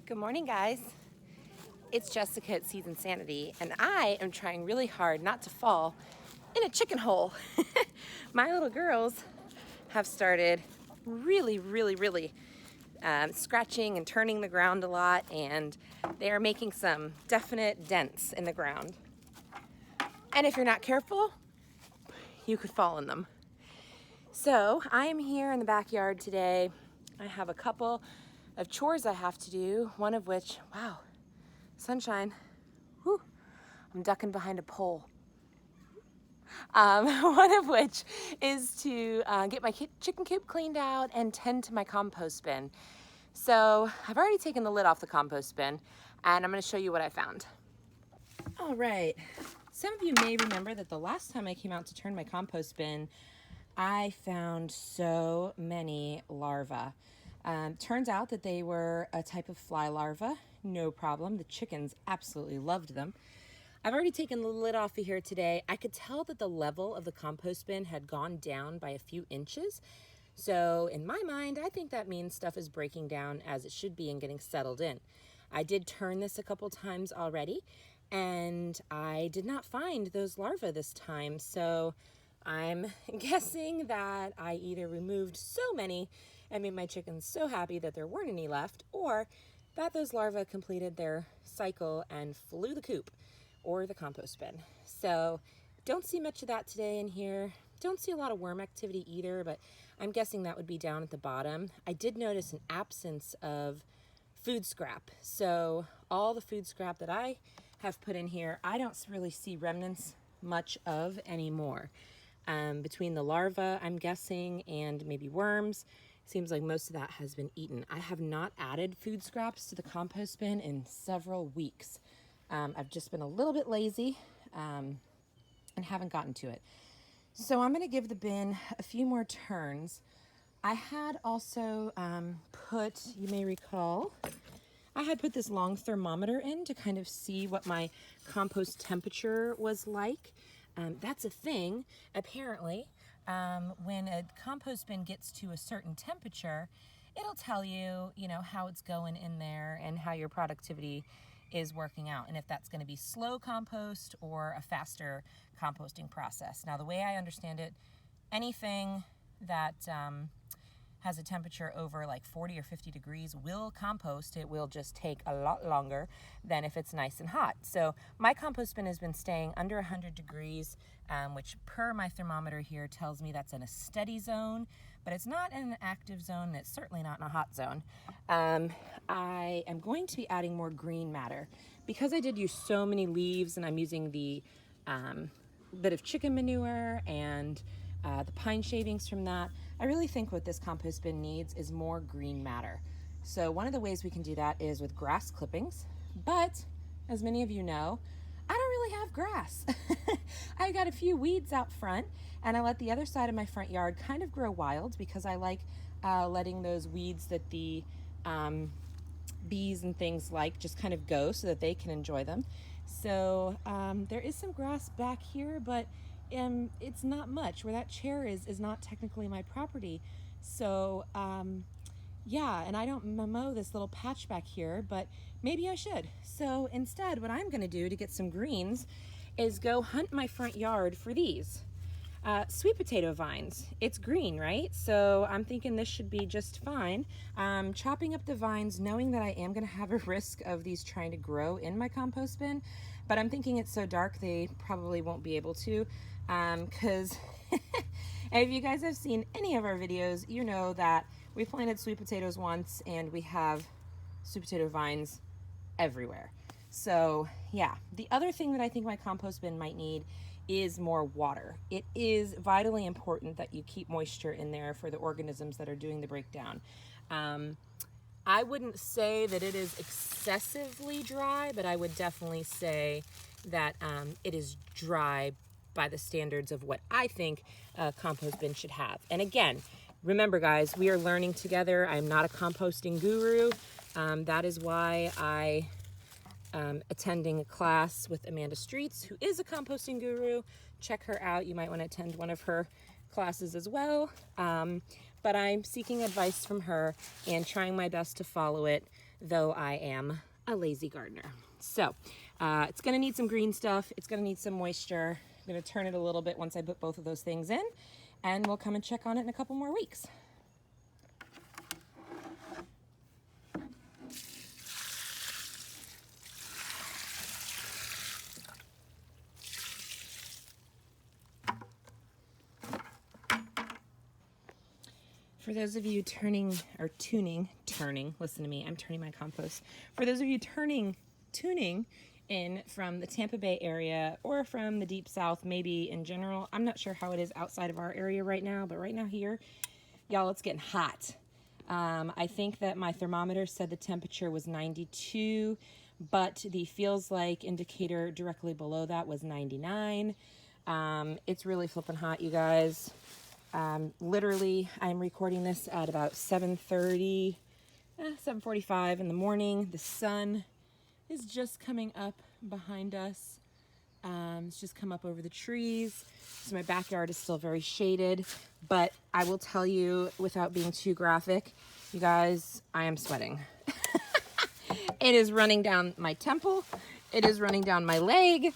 Good morning, guys. It's Jessica at Seeds Insanity, and I am trying really hard not to fall in a chicken hole. My little girls have started really scratching and turning the ground a lot, and they are making some definite dents in the ground. And if you're not careful, you could fall in them. So I am here in the backyard today. I have a couple of chores I have to do, one of which, wow, sunshine, whew, I'm ducking behind a pole. One of which is to get my chicken coop cleaned out and tend to my compost bin. So I've already taken the lid off the compost bin, and I'm going to show you what I found. All right, some of you may remember that the last time I came out to turn my compost bin, I found so many larvae. Turns out that they were a type of fly larva, no problem. The chickens absolutely loved them. I've already taken the lid off of here today. I could tell that the level of the compost bin had gone down by a few inches. So in my mind, I think that means stuff is breaking down as it should be and getting settled in. I did turn this a couple times already, and I did not find those larvae this time. So I'm guessing that I either removed so many and made my chickens so happy that there weren't any left, or that those larvae completed their cycle and flew the coop or the compost bin. So don't see much of that today in here. Don't see a lot of worm activity either, but I'm guessing that would be down at the bottom. I did notice an absence of food scrap. So all the food scrap that I have put in here, I don't really see remnants much of anymore. Between the larvae, I'm guessing, and maybe worms, seems like most of that has been eaten. I have not added food scraps to the compost bin in several weeks. I've just been a little bit lazy and haven't gotten to it. So I'm going to give the bin a few more turns. I had also you may recall, I had put this long thermometer in to kind of see what my compost temperature was like. That's a thing. Apparently, when a compost bin gets to a certain temperature, it'll tell you, how it's going in there and how your productivity is working out, and if that's going to be slow compost or a faster composting process. Now, the way I understand it, anything that has a temperature over like 40 or 50 degrees will compost. It will just take a lot longer than if it's nice and hot. So my compost bin has been staying under 100 degrees, which per my thermometer here tells me that's in a steady zone, but it's not in an active zone, and it's certainly not in a hot zone. I am going to be adding more green matter because I did use so many leaves, and I'm using the bit of chicken manure and the pine shavings from that. I really think what this compost bin needs is more green matter. So one of the ways we can do that is with grass clippings, but as many of you know, I don't really have grass. I've got a few weeds out front, and I let the other side of my front yard kind of grow wild because I like letting those weeds that the bees and things like just kind of go so that they can enjoy them. So there is some grass back here, but it's not much. Where that chair is not technically my property. So yeah, and I don't mow this little patch back here, but maybe I should. So instead, what I'm going to do to get some greens is go hunt my front yard for these sweet potato vines. It's green, right? So I'm thinking this should be just fine. Chopping up the vines, knowing that I am going to have a risk of these trying to grow in my compost bin, but I'm thinking it's so dark they probably won't be able to, because if you guys have seen any of our videos, you know that we planted sweet potatoes once and we have sweet potato vines everywhere. So yeah, the other thing that I think my compost bin might need is more water. It is vitally important that you keep moisture in there for the organisms that are doing the breakdown. I wouldn't say that it is excessively dry, but I would definitely say that it is dry by the standards of what I think a compost bin should have. And again, remember guys, we are learning together. I'm not a composting guru. That is why I attending a class with Amanda Streets, who is a composting guru. Check her out. You might want to attend one of her classes as well. But I'm seeking advice from her and trying my best to follow it though I am a lazy gardener. So it's gonna need some green stuff. It's gonna need some moisture. I'm gonna turn it a little bit once I put both of those things in, and we'll come and check on it in a couple more weeks. For those of you tuning, listen to me, I'm turning my compost. For those of you tuning in from the Tampa Bay area or from the deep south, maybe in general, I'm not sure how it is outside of our area right now, but right now here, y'all, it's getting hot. I think that my thermometer said the temperature was 92, but the feels like indicator directly below that was 99. It's really flipping hot, you guys. Literally, I'm recording this at about 7:30, 7:45 in the morning. The sun is just coming up behind us. It's just come up over the trees. So my backyard is still very shaded, but I will tell you, without being too graphic, you guys, I am sweating. It is running down my temple. It is running down my leg.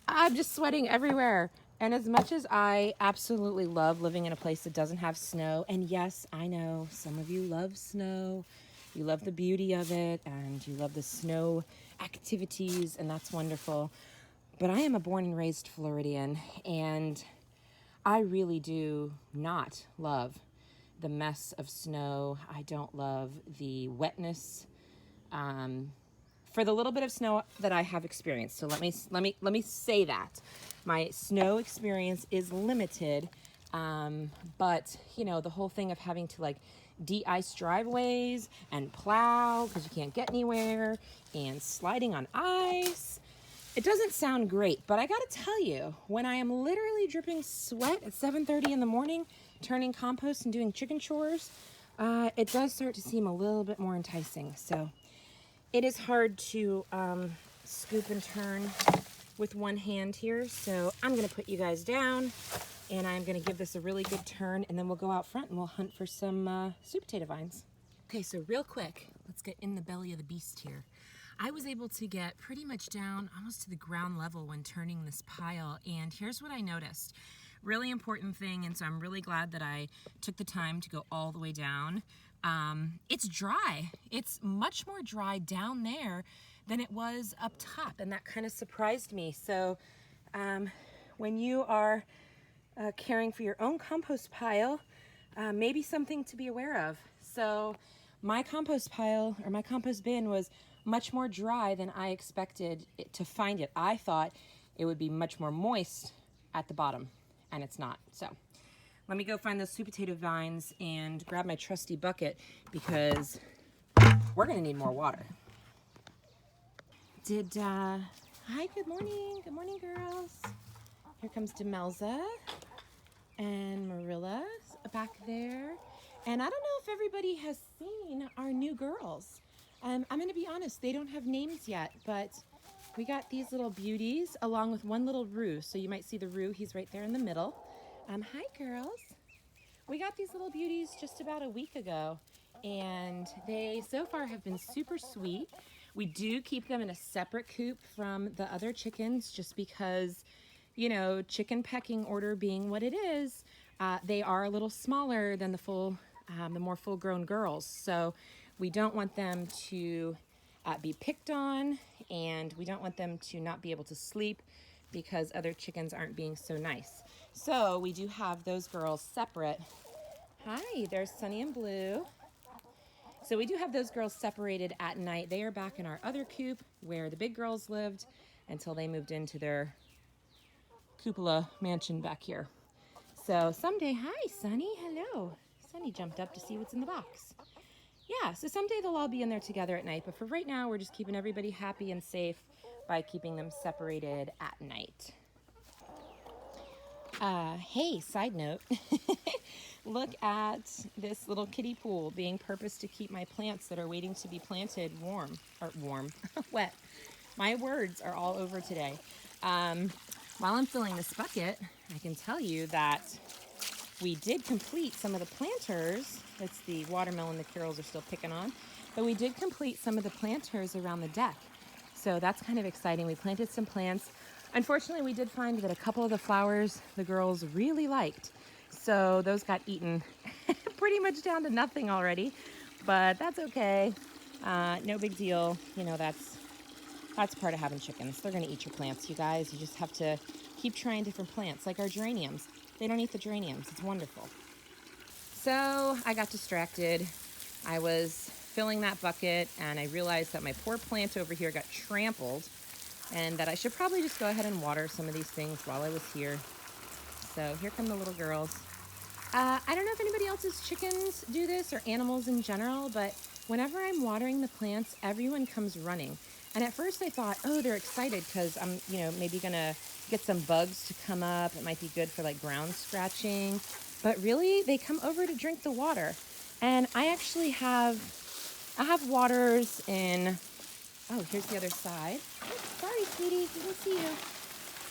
I'm just sweating everywhere. And as much as I absolutely love living in a place that doesn't have snow, and yes, I know some of you love snow, you love the beauty of it, and you love the snow activities, and that's wonderful. But I am a born and raised Floridian, and I really do not love the mess of snow. I don't love the wetness. For the little bit of snow that I have experienced, so let me say that my snow experience is limited, but you know, the whole thing of having to like de-ice driveways and plow because you can't get anywhere and sliding on ice, it doesn't sound great. But I gotta tell you, when I am literally dripping sweat at 7:30 in the morning turning compost and doing chicken chores, it does start to seem a little bit more enticing. So it is hard to scoop and turn with one hand here, so I'm gonna put you guys down and I'm gonna give this a really good turn, and then we'll go out front and we'll hunt for some sweet potato vines. Okay, so real quick, let's get in the belly of the beast here. I was able to get pretty much down almost to the ground level when turning this pile, and here's what I noticed. Really important thing, and so I'm really glad that I took the time to go all the way down. It's dry. It's much more dry down there than it was up top, and that kind of surprised me. So when you are caring for your own compost pile, maybe something to be aware of. So my compost pile, or my compost bin, was much more dry than I expected it to find it. I thought it would be much more moist at the bottom, and it's not. So let me go find those sweet potato vines and grab my trusty bucket, because we're gonna need more water. Hi, good morning girls. Here comes Demelza and Marilla back there. And I don't know if everybody has seen our new girls. I'm gonna be honest, they don't have names yet, but we got these little beauties along with one little roo. So you might see the roo, he's right there in the middle. Hi girls. We got these little beauties just about a week ago, and they so far have been super sweet. We do keep them in a separate coop from the other chickens just because, you know, chicken pecking order being what it is, they are a little smaller than the more full-grown girls. So we don't want them to be picked on, and we don't want them to not be able to sleep because other chickens aren't being so nice. So we do have those girls separate. Hi, there's Sunny and Blue. So we do have those girls separated at night. They are back in our other coop where the big girls lived until they moved into their cupola mansion back here. So someday, hi Sunny, hello. Sunny jumped up to see what's in the box. Yeah, so someday they'll all be in there together at night, but for right now, we're just keeping everybody happy and safe by keeping them separated at night. Hey, side note, look at this little kiddie pool being purposed to keep my plants that are waiting to be planted wet. My words are all over today. While I'm filling this bucket, I can tell you that we did complete some of the planters. It's the watermelon the Carols are still picking on. But we did complete some of the planters around the deck. So that's kind of exciting. We planted some plants. Unfortunately, we did find that a couple of the flowers the girls really liked. So those got eaten pretty much down to nothing already. But that's okay. No big deal. You know, that's part of having chickens. They're going to eat your plants, you guys. You just have to keep trying different plants, like our geraniums. They don't eat the geraniums. It's wonderful. So I got distracted. I was filling that bucket, and I realized that my poor plant over here got trampled, and that I should probably just go ahead and water some of these things while I was here. So here come the little girls. I don't know if anybody else's chickens do this or animals in general, but whenever I'm watering the plants, everyone comes running. And at first I thought, oh, they're excited because I'm, maybe gonna get some bugs to come up. It might be good for like ground scratching. But really, they come over to drink the water. And I actually have waters in, oh, here's the other side. Oh, sorry, sweetie, didn't see you.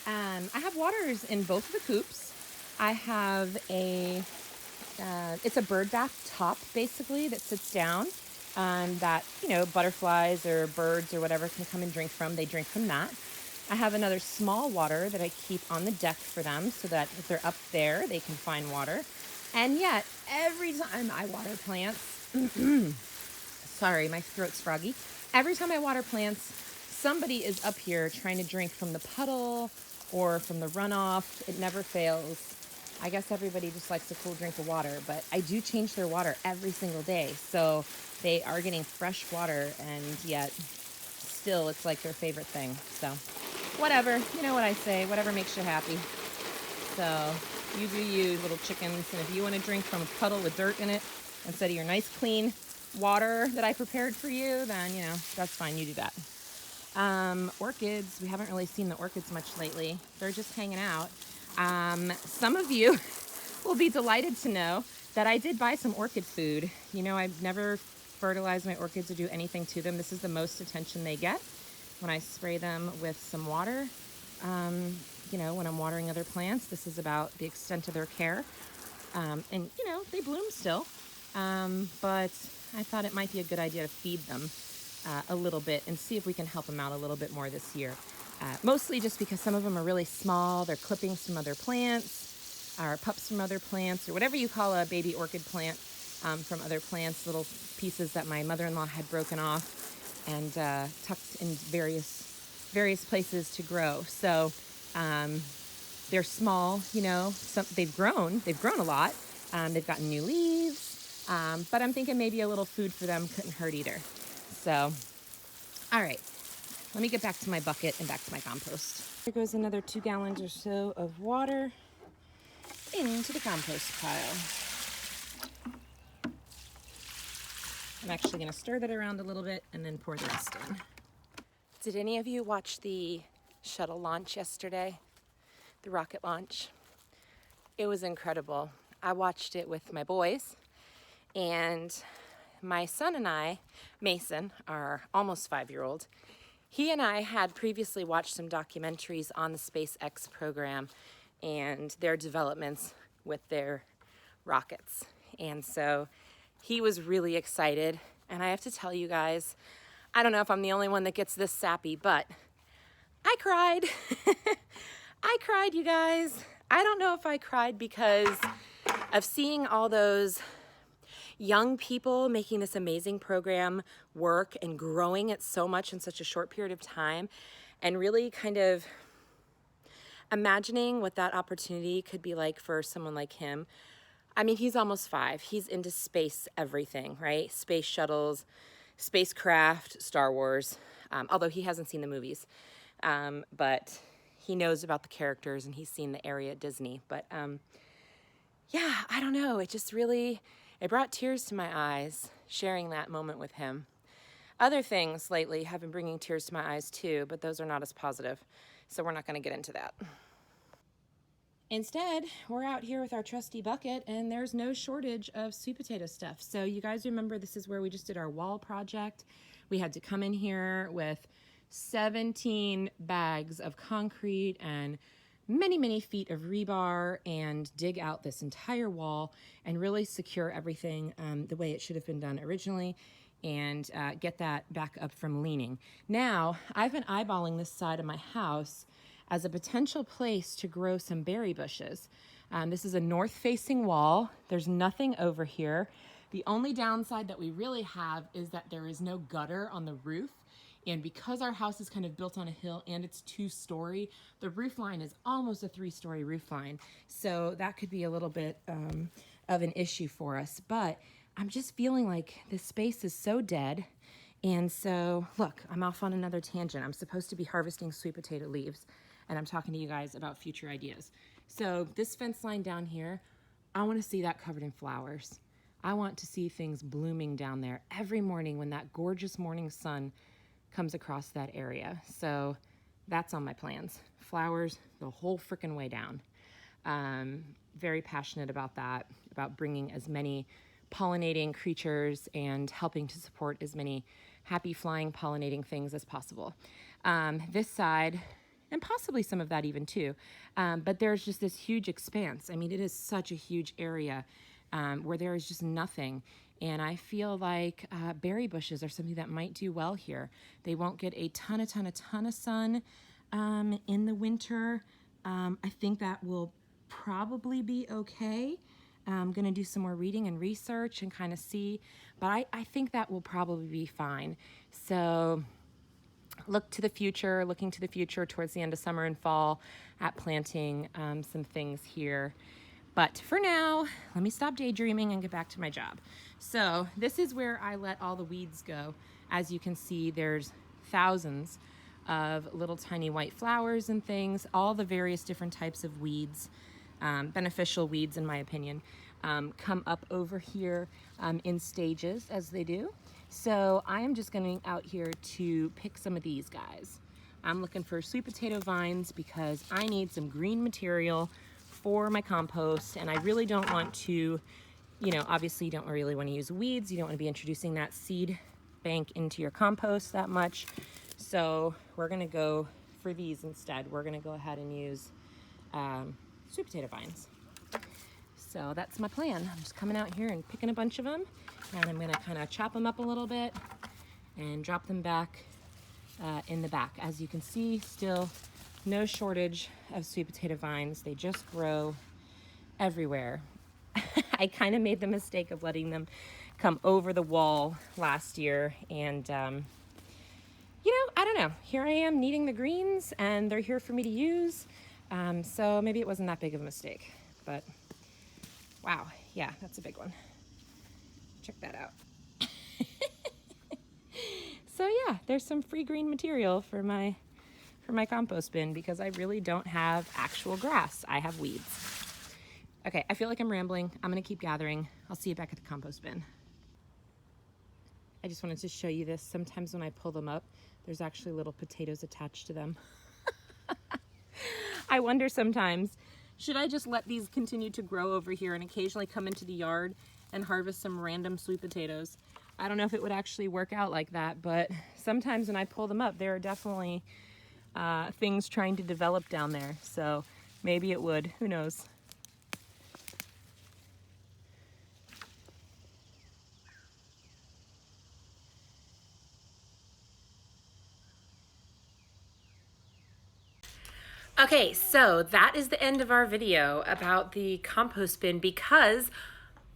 I have waters in both of the coops. I have it's a bird bath top, basically, that sits down that, butterflies or birds or whatever can come and drink from. They drink from that. I have another small water that I keep on the deck for them so that if they're up there, they can find water. And yet, every time I water plants, sorry, my throat's froggy. Every time I water plants, somebody is up here trying to drink from the puddle or from the runoff. It never fails. I guess everybody just likes a cool drink of water, but I do change their water every single day. So they are getting fresh water, and yet still it's like their favorite thing. So whatever, you know what I say, whatever makes you happy. So you do you, little chickens. And if you want to drink from a puddle with dirt in it instead of your nice clean water that I prepared for you, then, that's fine. You do that. Orchids, we haven't really seen the orchids much lately. They're just hanging out. Some of you will be delighted to know that I did buy some orchid food. I've never fertilized my orchids or do anything to them. This is the most attention they get when I spray them with some water. When I'm watering other plants, this is about the extent of their care. And they bloom still. But I thought it might be a good idea to feed them a little bit and see if we can help them out a little bit more this year. Mostly just because some of them are really small. They're clippings from other plants, or pups from other plants, or whatever you call a baby orchid plant from other plants, little pieces that my mother-in-law had broken off and tucked in various places to grow. So they're small, they've grown a lot. They've gotten new leaves, but I'm thinking maybe a little food for them couldn't hurt either. So, all right. Let me get back to my bucket and back to my compost. Here goes another 2 gallons or so of water into the compost pile. I'm actually going to stir that around a little bit and then pour the rest in. Did any of you watch the shuttle launch yesterday? The rocket launch? It was incredible. I watched it with my boys, and my son and I, Mason, our almost 5-year-old, he and I had previously watched some documentaries on the SpaceX program and their developments with their rockets. And so he was really excited. And I have to tell you guys, I don't know if I'm the only one that gets this sappy, but I cried. I cried, you guys. I don't know if I cried because of seeing all those young people making this amazing program work and growing it so much in such a short period of time, and really kind of imagining what that opportunity could be like for someone like him. I mean, he's almost 5. He's into space everything, right? Space shuttles, spacecraft, Star Wars, although he hasn't seen the movies. But he knows about the characters and he's seen the area at Disney. But yeah, I don't know. It brought tears to my eyes sharing that moment with him. Other things lately have been bringing tears to my eyes too, but those are not as positive. So we're not going to get into that. Instead, we're out here with our trusty bucket, and there's no shortage of sweet potato stuff. So you guys remember this is where we just did our wall project. We had to come in here with 17 bags of concrete and many, many feet of rebar and dig out this entire wall and really secure everything the way it should have been done originally, and get that back up from leaning. Now, I've been eyeballing this side of my house as a potential place to grow some berry bushes. This is a north-facing wall. There's nothing over here. The only downside that we really have is that there is no gutter on the roof. And because our house is kind of built on a hill and it's 2-story, the roof line is almost a 3-story roof line. So that could be a little bit of an issue for us. But I'm just feeling like this space is so dead. And so, look, I'm off on another tangent. I'm supposed to be harvesting sweet potato leaves, and I'm talking to you guys about future ideas. So this fence line down here, I want to see that covered in flowers. I want to see things blooming down there every morning when that gorgeous morning sun comes across that area. So that's on my plans. Flowers the whole freaking way down. Very passionate about that, about bringing as many pollinating creatures and helping to support as many happy flying pollinating things as possible. This side, and possibly some of that even too, but there's just this huge expanse. I mean, it is such a huge area where there is just nothing. And I feel like berry bushes are something that might do well here. They won't get a ton of sun in the winter. I think that will probably be okay. I'm gonna do some more reading and research and kind of see, but I think that will probably be fine. So looking to the future towards the end of summer and fall at planting some things here. But for now, let me stop daydreaming and get back to my job. So this is where I let all the weeds go. As you can see, there's thousands of little tiny white flowers and things, all the various different types of weeds, beneficial weeds in my opinion, come up over here in stages as they do. So I am just going out here to pick some of these guys. I'm looking for sweet potato vines because I need some green material for my compost, and I really don't want to, obviously you don't really want to use weeds. You don't want to be introducing that seed bank into your compost that much. So we're going to go for these instead. We're going to go ahead and use sweet potato vines. So that's my plan. I'm just coming out here and picking a bunch of them, and I'm going to kind of chop them up a little bit and drop them back in the back. As you can see, still no shortage of sweet potato vines. They just grow everywhere. I kind of made the mistake of letting them come over the wall last year, and I don't know. Here I am needing the greens, and they're here for me to use. So maybe it wasn't that big of a mistake, but wow, yeah, that's a big one. Check that out. So yeah, there's some free green material for my compost bin because I really don't have actual grass. I have weeds. Okay, I feel like I'm rambling. I'm gonna keep gathering. I'll see you back at the compost bin. I just wanted to show you this. Sometimes when I pull them up, there's actually little potatoes attached to them. I wonder sometimes, should I just let these continue to grow over here and occasionally come into the yard and harvest some random sweet potatoes? I don't know if it would actually work out like that, but sometimes when I pull them up, there are definitely things trying to develop down there. So maybe it would, who knows? Okay, so that is the end of our video about the compost bin because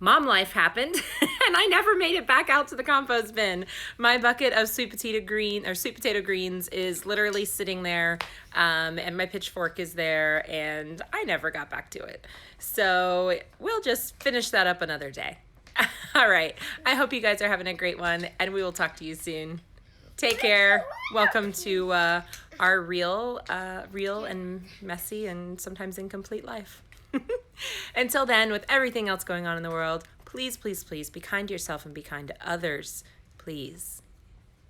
mom life happened and I never made it back out to the compost bin. My bucket of sweet potato greens is literally sitting there, and my pitchfork is there, and I never got back to it. So we'll just finish that up another day. All right, I hope you guys are having a great one, and we will talk to you soon. Take care. Welcome to our real and messy and sometimes incomplete life. Until then, with everything else going on in the world, please, please, please be kind to yourself and be kind to others. Please.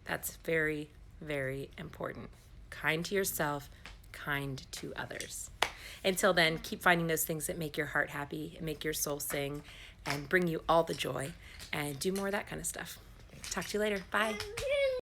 That's very, very important. Kind to yourself, kind to others. Until then, keep finding those things that make your heart happy and make your soul sing and bring you all the joy, and do more of that kind of stuff. Talk to you later. Bye.